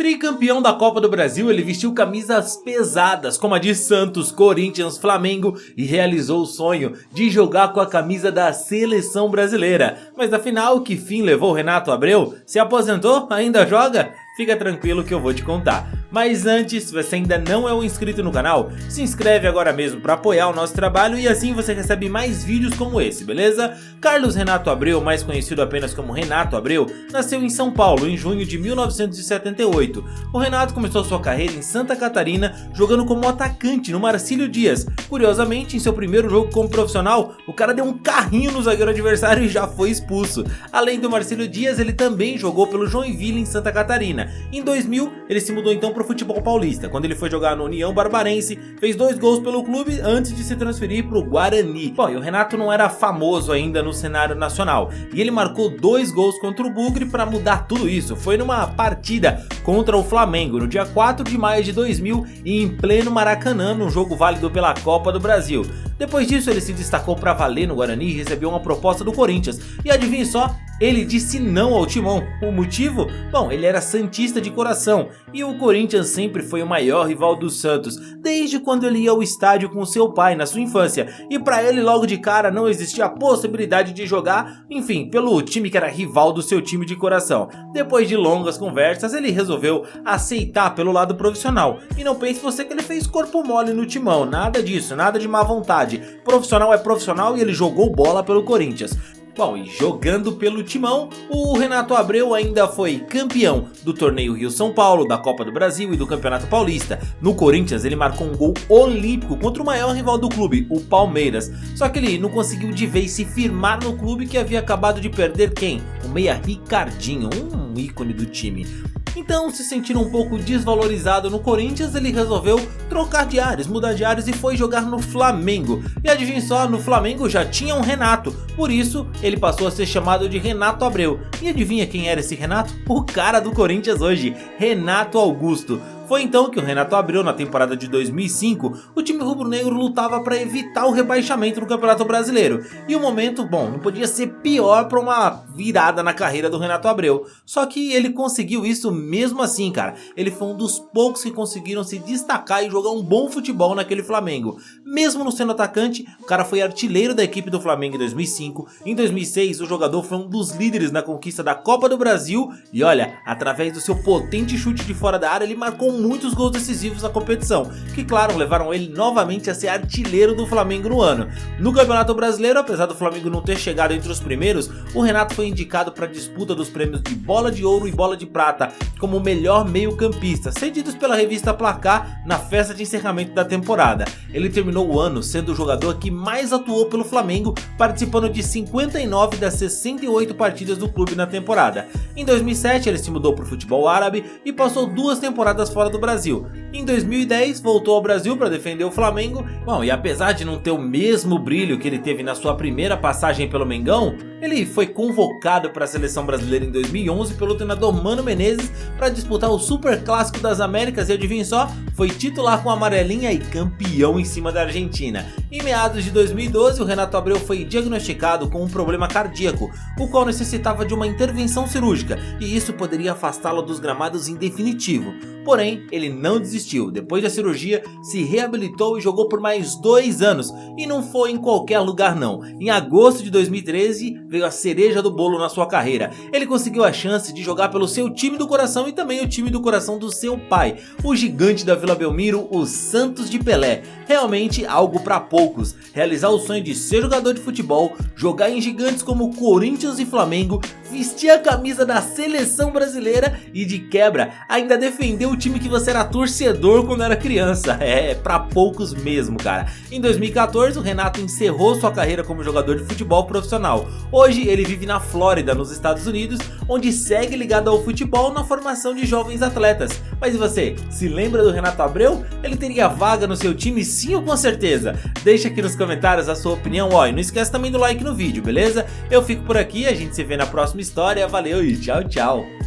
Tricampeão da Copa do Brasil, ele vestiu camisas pesadas como a de Santos, Corinthians, Flamengo e realizou o sonho de jogar com a camisa da seleção brasileira. Mas afinal, que fim levou Renato Abreu? Se aposentou? Ainda joga? Fica tranquilo que eu vou te contar. Mas antes, se você ainda não é um inscrito no canal, se inscreve agora mesmo para apoiar o nosso trabalho e assim você recebe mais vídeos como esse, beleza? Carlos Renato Abreu, mais conhecido apenas como Renato Abreu, nasceu em São Paulo em junho de 1978. O Renato começou sua carreira em Santa Catarina jogando como atacante no Marcílio Dias. Curiosamente, em seu primeiro jogo como profissional, o cara deu um carrinho no zagueiro adversário e já foi expulso. Além do Marcílio Dias, ele também jogou pelo Joinville em Santa Catarina. Em 2000, ele se mudou então para o futebol paulista, quando ele foi jogar no União Barbarense, fez 2 gols pelo clube antes de se transferir para o Guarani. Bom, e o Renato não era famoso ainda no cenário nacional, e ele marcou 2 gols contra o Bugre para mudar tudo isso. Foi numa partida contra o Flamengo, no dia 4 de maio de 2000, e em pleno Maracanã, num jogo válido pela Copa do Brasil. Depois disso, ele se destacou para valer no Guarani e recebeu uma proposta do Corinthians. E adivinhe só, ele disse não ao Timão. O motivo? Bom, ele era santista de coração e o Corinthians sempre foi o maior rival do Santos, desde quando ele ia ao estádio com seu pai na sua infância. E para ele logo de cara não existia a possibilidade de jogar, enfim, pelo time que era rival do seu time de coração. Depois de longas conversas, ele resolveu aceitar pelo lado profissional. E não pense você que ele fez corpo mole no Timão, nada disso, nada de má vontade. Profissional é profissional e ele jogou bola pelo Corinthians. Bom, e jogando pelo Timão, o Renato Abreu ainda foi campeão do torneio Rio-São Paulo, da Copa do Brasil e do Campeonato Paulista. No Corinthians ele marcou um gol olímpico contra o maior rival do clube, o Palmeiras. Só que ele não conseguiu de vez se firmar no clube que havia acabado de perder quem? O meia Ricardinho, um ícone do time. Então, se sentindo um pouco desvalorizado no Corinthians, ele resolveu trocar de ares, mudar de ares e foi jogar no Flamengo. E adivinha só, no Flamengo já tinha um Renato, por isso ele passou a ser chamado de Renato Abreu. E adivinha quem era esse Renato? O cara do Corinthians hoje, Renato Augusto. Foi então que o Renato Abreu, na temporada de 2005, o time rubro-negro lutava para evitar o rebaixamento no Campeonato Brasileiro. E o momento, bom, não podia ser pior para uma virada na carreira do Renato Abreu. Só que ele conseguiu isso mesmo assim, cara. Ele foi um dos poucos que conseguiram se destacar e jogar um bom futebol naquele Flamengo. Mesmo não sendo atacante, o cara foi artilheiro da equipe do Flamengo em 2005. Em 2006, o jogador foi um dos líderes na conquista da Copa do Brasil. E olha, através do seu potente chute de fora da área, ele marcou muitos gols decisivos na competição, que claro, levaram ele novamente a ser artilheiro do Flamengo no ano. No Campeonato Brasileiro, apesar do Flamengo não ter chegado entre os primeiros, o Renato foi indicado para a disputa dos prêmios de Bola de Ouro e Bola de Prata, como o melhor meio-campista, cedidos pela revista Placar na festa de encerramento da temporada. Ele terminou o ano sendo o jogador que mais atuou pelo Flamengo, participando de 59 das 68 partidas do clube na temporada. Em 2007, ele se mudou para o futebol árabe e passou 2 temporadas fora do Brasil. Em 2010 voltou ao Brasil para defender o Flamengo. Bom, e apesar de não ter o mesmo brilho que ele teve na sua primeira passagem pelo Mengão, ele foi convocado para a seleção brasileira em 2011 pelo treinador Mano Menezes para disputar o Super Clássico das Américas e adivinha só, foi titular com a amarelinha e campeão em cima da Argentina. Em meados de 2012, o Renato Abreu foi diagnosticado com um problema cardíaco, o qual necessitava de uma intervenção cirúrgica e isso poderia afastá-lo dos gramados em definitivo. Porém, ele não desistiu. Depois da cirurgia, se reabilitou e jogou por mais 2 anos. E não foi em qualquer lugar não. Em agosto de 2013, veio a cereja do bolo na sua carreira. Ele conseguiu a chance de jogar pelo seu time do coração e também o time do coração do seu pai, o gigante da Vila Belmiro, o Santos de Pelé. Realmente algo para poucos. Realizar o sonho de ser jogador de futebol, jogar em gigantes como Corinthians e Flamengo, vestir a camisa da seleção brasileira e de quebra ainda defender o time que você era torcedor quando era criança. É pra poucos mesmo, cara. Em 2014 o Renato encerrou sua carreira como jogador de futebol profissional. Hoje ele vive na Flórida, nos Estados Unidos, onde segue ligado ao futebol na formação de jovens atletas. Mas e você, se lembra do Renato Abreu? Ele teria vaga no seu time sim ou com certeza? Deixa aqui nos comentários a sua opinião, ó, e não esquece também do like no vídeo, beleza? Eu fico por aqui, a gente se vê na próxima história, valeu e tchau, tchau!